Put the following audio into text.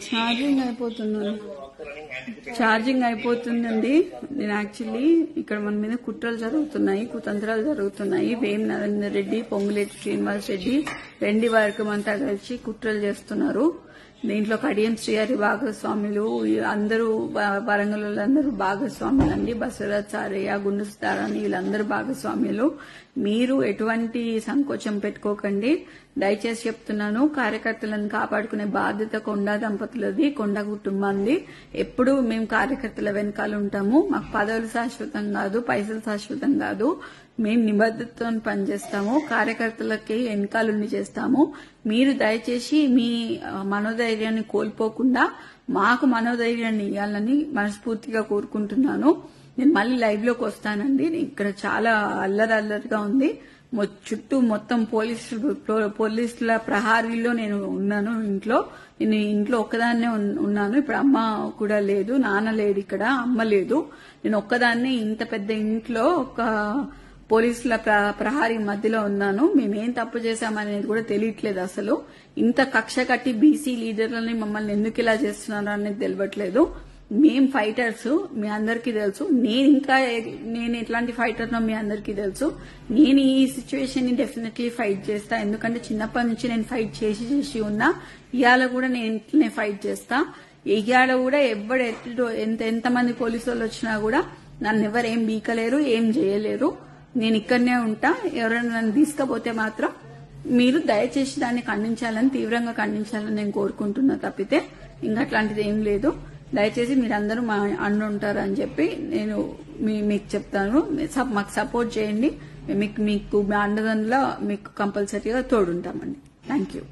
Charging అయిపోతుందండి. నేను actually ఇక్కడ మన మీద కుట్రలు జరుగుతున్నాయి, కుతంత్రాలు జరుగుతున్నాయి. వేం నరేందర్ రెడ్డి, పొంగులేటి శ్రీనివాస్ రెడ్డి, వెండి వర్గం అంతా కలిసి కుట్రలు చేస్తున్నారు. దీంట్లో కడియం శ్రీహరి భాగస్వాములు, అందరూ వరంగల్ అందరూ భాగస్వాములు అండి. బసవరాజ్ సారయ్య, గుండు సుధారాణి వీళ్ళందరూ భాగస్వాములు. మీరు ఎటువంటి సంకోచం పెట్టుకోకండి. దయచేసి చెప్తున్నాను, కార్యకర్తలను కాపాడుకునే బాధ్యత కొండా దంపతులది, కొండా కుటుంబాన్ని. ఎప్పుడు మేము కార్యకర్తల వెనకాల ఉంటాము. మాకు పదవులు శాశ్వతం కాదు, పైసలు శాశ్వతం కాదు. మేము నిబద్ధతతో పనిచేస్తాము, కార్యకర్తలకి వెనకాలండి చేస్తాము. మీరు దయచేసి మీ మనోధైర్యాన్ని కోల్పోకుండా మాకు మనోధైర్యాన్ని ఇవ్వాలని మనస్ఫూర్తిగా కోరుకుంటున్నాను. నేను మళ్ళీ లైవ్ లోకి వస్తానండి. ఇక్కడ చాలా అల్లరిగా ఉంది. చుట్టూ మొత్తం పోలీసుల ప్రహారీలో నేను ఉన్నాను. నేను ఇంట్లో ఒక్కదాన్నే ఉన్నాను. ఇప్పుడు అమ్మ కూడా లేదు, నాన్న లేడు, ఇక్కడ అమ్మ లేదు. నేను ఒక్కదాన్నే ఇంత పెద్ద ఇంట్లో ఒక పోలీసుల ప్రహారీ మధ్యలో ఉన్నాను. మేమేం తప్పు చేశామనేది కూడా తెలియట్లేదు. అసలు ఇంత కక్ష కట్టి బీసీ లీడర్లని మమ్మల్ని ఎందుకు ఇలా చేస్తున్నారు అనేది తెలియట్లేదు. మేం ఫైటర్స్, మీ అందరికీ తెలుసు. నేను ఎట్లాంటి ఫైటర్నో మీ అందరికీ తెలుసు. నేను ఈ సిచ్యువేషన్ ని డెఫినెట్లీ ఫైట్ చేస్తా. ఎందుకంటే చిన్నప్పటి నుంచి నేను ఫైట్ చేసి ఉన్నా. ఇవాళ కూడా నేను ఇంట్లోనే ఫైట్ చేస్తా. ఇవాళ కూడా ఎంతమంది పోలీసు వాళ్ళు వచ్చినా కూడా నన్ను ఎవరేం బీకలేరు, ఏం చేయలేరు. నేను ఇక్కడనే ఉంటా. ఎవరైనా నన్ను తీసుకపోతే మాత్రం మీరు దయచేసి దాన్ని ఖండించాలని, తీవ్రంగా ఖండించాలని నేను కోరుకుంటున్నా. తప్పితే ఇంకా అట్లాంటిది ఏం లేదు. దయచేసి మీరందరూ మా అండ ఉంటారని చెప్పి నేను మీకు చెప్తాను. మాకు సపోర్ట్ చేయండి. మీకు మీ అండదంలో మీకు కంపల్సరీగా తోడుంటామండి. Thank you.